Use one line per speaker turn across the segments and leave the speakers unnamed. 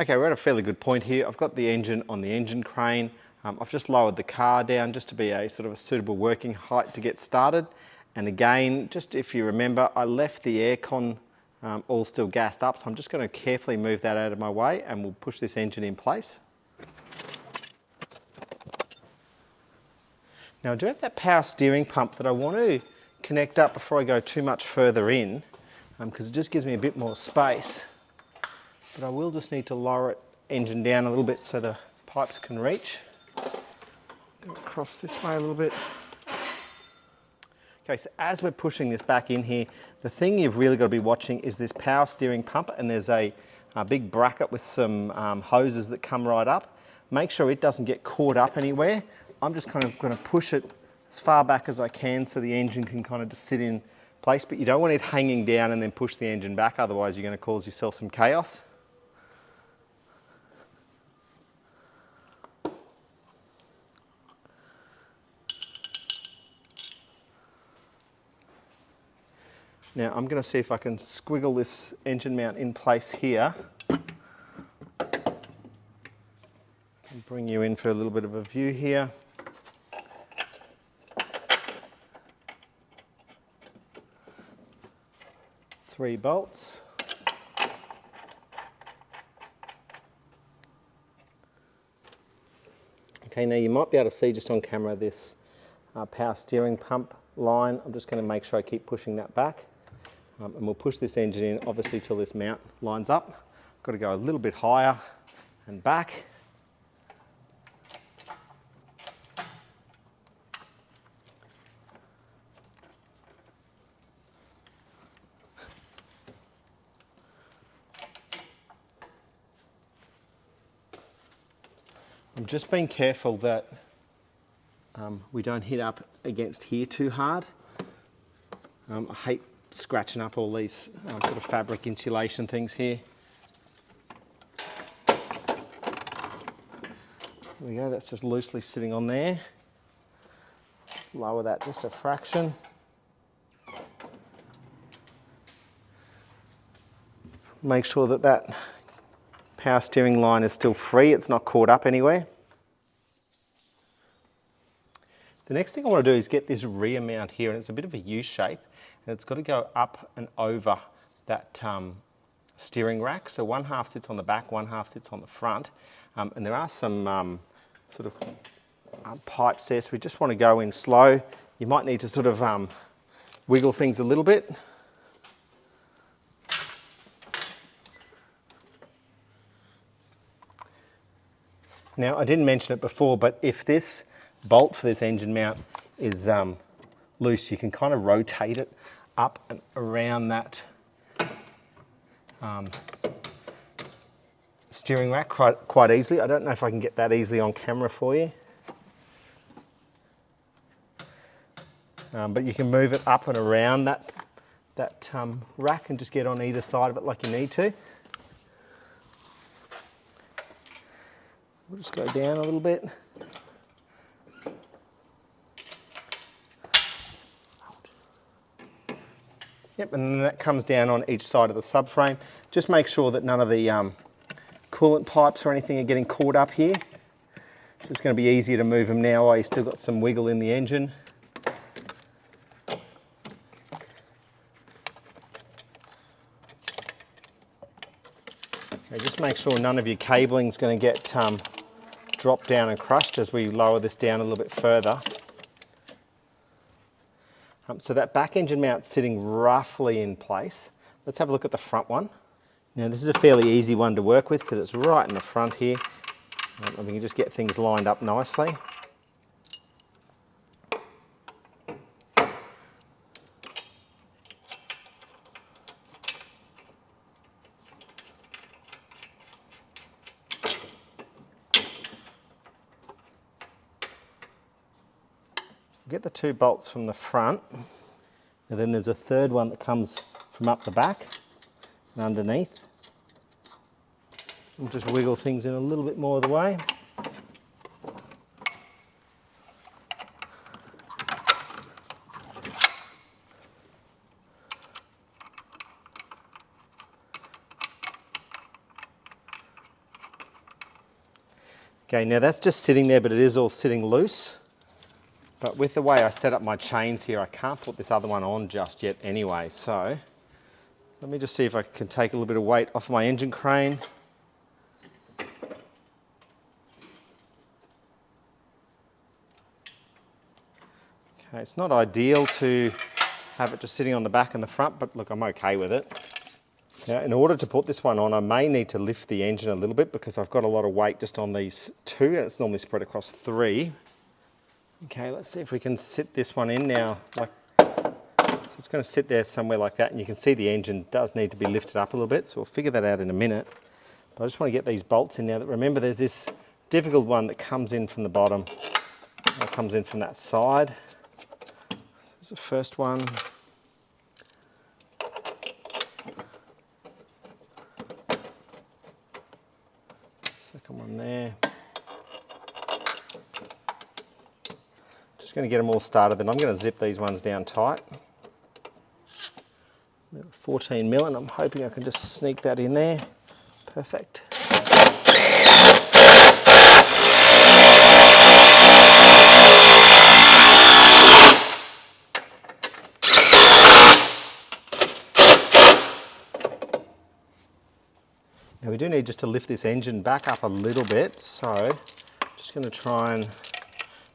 Okay, we're at a fairly good point here. I've got the engine on the engine crane. I've just lowered the car down just to be a sort of a suitable working height to get started. And again, just if you remember, I left the aircon all still gassed up, so I'm just going to carefully move that out of my way and we'll push this engine in place. Now I do have that power steering pump that I want to connect up before I go too much further in, because it just gives me a bit more space. But I will just need to lower it engine down a little bit so the pipes can reach. Go across this way a little bit. Okay, so as we're pushing this back in here, the thing you've really got to be watching is this power steering pump, and there's a big bracket with some hoses that come right up. Make sure it doesn't get caught up anywhere. I'm just kind of going to push it as far back as I can so the engine can kind of just sit in place, but you don't want it hanging down and then push the engine back, otherwise you're going to cause yourself some chaos. Now I'm going to see if I can squiggle this engine mount in place here and bring you in for a little bit of a view here. Three bolts. Okay, now you might be able to see just on camera this power steering pump line. I'm just going to make sure I keep pushing that back. And we'll push this engine in, obviously, till this mount lines up. Got to go a little bit higher and back. I'm just being careful that we don't hit up against here too hard. I hate scratching up all these sort of fabric insulation things here. There we go, that's just loosely sitting on there. Let's lower that just a fraction. Make sure that that power steering line is still free, it's not caught up anywhere. The next thing I want to do is get this rear mount here, and it's a bit of a U shape, and it's got to go up and over that steering rack. So one half sits on the back, one half sits on the front, and there are some sort of pipes there, so we just want to go in slow. You might need to sort of wiggle things a little bit. Now, I didn't mention it before, but if this bolt for this engine mount is loose, you can kind of rotate it up and around that steering rack quite easily. I don't know if I can get that easily on camera for you. But you can move it up and around that rack and just get on either side of it like you need to. We'll just go down a little bit. Yep, and then that comes down on each side of the subframe. Just make sure that none of the coolant pipes or anything are getting caught up here. So it's going to be easier to move them now while you've still got some wiggle in the engine. Okay, just make sure none of your cabling is going to get dropped down and crushed as we lower this down a little bit further. So that back engine mount's sitting roughly in place. Let's have a look at the front one. Now this is a fairly easy one to work with because it's right in the front here. And we can just get things lined up nicely. Get the two bolts from the front, and then there's a third one that comes from up the back and underneath. We'll just wiggle things in a little bit more of the way. Okay, now that's just sitting there, but it is all sitting loose. But with the way I set up my chains here, I can't put this other one on just yet anyway. So let me just see if I can take a little bit of weight off my engine crane. Okay, it's not ideal to have it just sitting on the back and the front, but look, I'm okay with it. Now, in order to put this one on, I may need to lift the engine a little bit because I've got a lot of weight just on these two, and it's normally spread across three. Okay, let's see if we can sit this one in now. So it's going to sit there somewhere like that, and you can see the engine does need to be lifted up a little bit, so we'll figure that out in a minute. But I just want to get these bolts in now. Remember, there's this difficult one that comes in from the bottom, or comes in from that side. This is the first one. Second one there. Just going to get them all started, then I'm going to zip these ones down tight. 14 mil, and I'm hoping I can just sneak that in there. Perfect. Now we do need just to lift this engine back up a little bit, so I'm just going to try and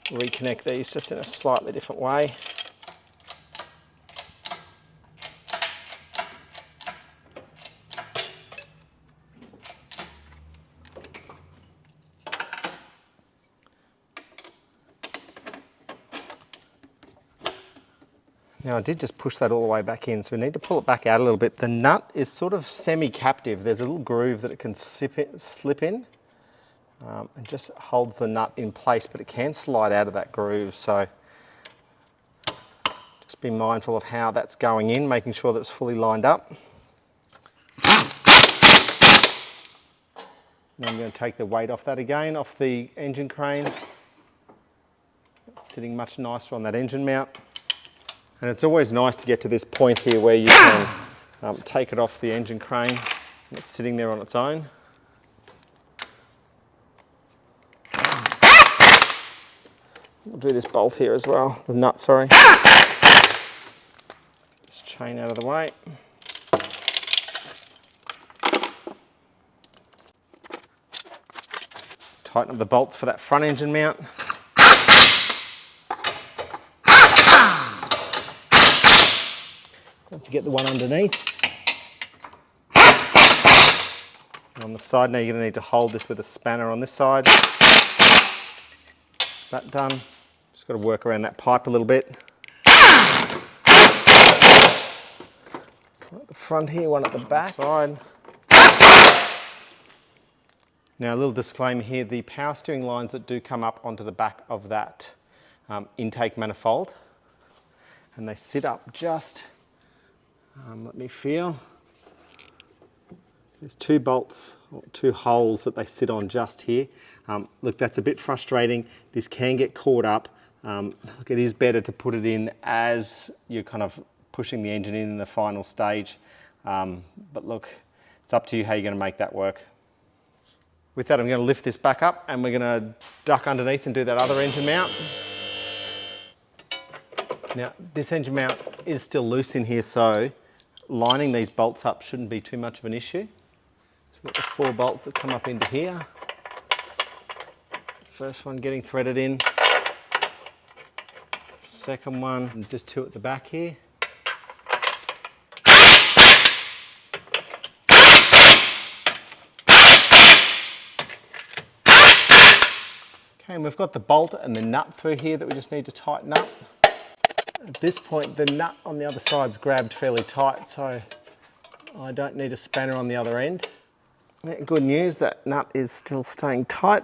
reconnect these just in a slightly different way. Now I did just push that all the way back in, so we need to pull it back out a little bit. The nut is sort of semi-captive. There's a little groove that it can slip in and just holds the nut in place, but it can slide out of that groove. So just be mindful of how that's going in, making sure that it's fully lined up. Now I'm going to take the weight off that again, off the engine crane. It's sitting much nicer on that engine mount. And it's always nice to get to this point here where you can take it off the engine crane and it's sitting there on its own. We'll do this bolt here as well, the nut, sorry. This chain out of the way. Tighten up the bolts for that front engine mount. Don't forget the one underneath. And on the side now, you're going to need to hold this with a spanner on this side. Is that done? Just got to work around that pipe a little bit. One at the front here, one at the back. Side. Now a little disclaimer here, the power steering lines that do come up onto the back of that intake manifold, and they sit up just, let me feel, there's two bolts, or two holes that they sit on just here. Look, that's a bit frustrating. This can get caught up. Look, it is better to put it in as you're kind of pushing the engine in the final stage. But look, it's up to you how you're going to make that work. With that, I'm going to lift this back up and we're going to duck underneath and do that other engine mount. Now, this engine mount is still loose in here, so lining these bolts up shouldn't be too much of an issue. So we've got the 4 bolts that come up into here. First one getting threaded in. Second one, and just 2 at the back here. Okay, and we've got the bolt and the nut through here that we just need to tighten up. At this point, the nut on the other side's grabbed fairly tight, so I don't need a spanner on the other end. Good news, that nut is still staying tight.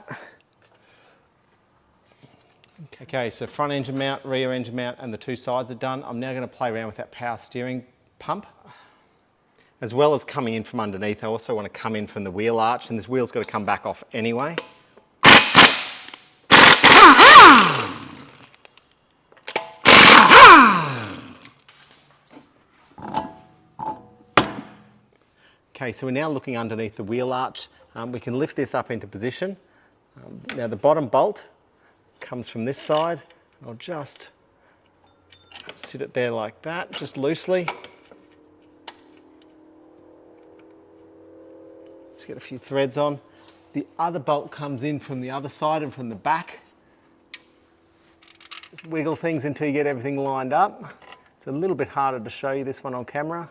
Okay, so front engine mount, rear engine mount, and the 2 sides are done. I'm now going to play around with that power steering pump. As well as coming in from underneath, I also want to come in from the wheel arch, and this wheel's got to come back off anyway. Okay, so we're now looking underneath the wheel arch. We can lift this up into position. Now the bottom bolt comes from this side. I'll just sit it there like that, just loosely. Just get a few threads on. The other bolt comes in from the other side and from the back. Just wiggle things until you get everything lined up. It's a little bit harder to show you this one on camera.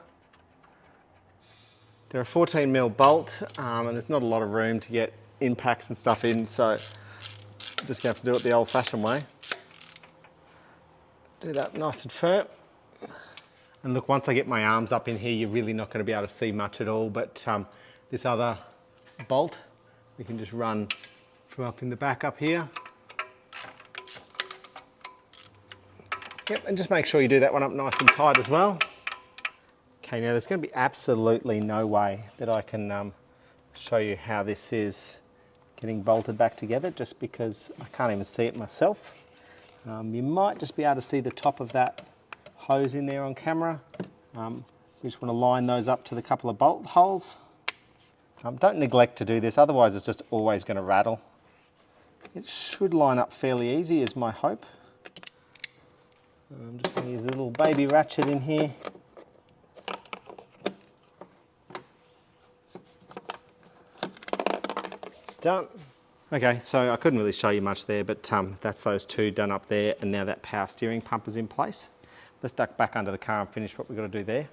They're a 14mm bolt, and there's not a lot of room to get impacts and stuff in, so I'm just going to have to do it the old-fashioned way. Do that nice and firm. And look, once I get my arms up in here, you're really not going to be able to see much at all, but this other bolt, we can just run from up in the back up here. Yep, and just make sure you do that one up nice and tight as well. Okay, now there's going to be absolutely no way that I can show you how this is getting bolted back together, just because I can't even see it myself. You might just be able to see the top of that hose in there on camera. You just want to line those up to the couple of bolt holes. Don't neglect to do this, otherwise it's just always going to rattle. It should line up fairly easy is my hope. I'm just going to use a little baby ratchet in here. It's done. Okay, so I couldn't really show you much there, but that's those two done up there, and now that power steering pump is in place. Let's duck back under the car and finish what we've got to do there.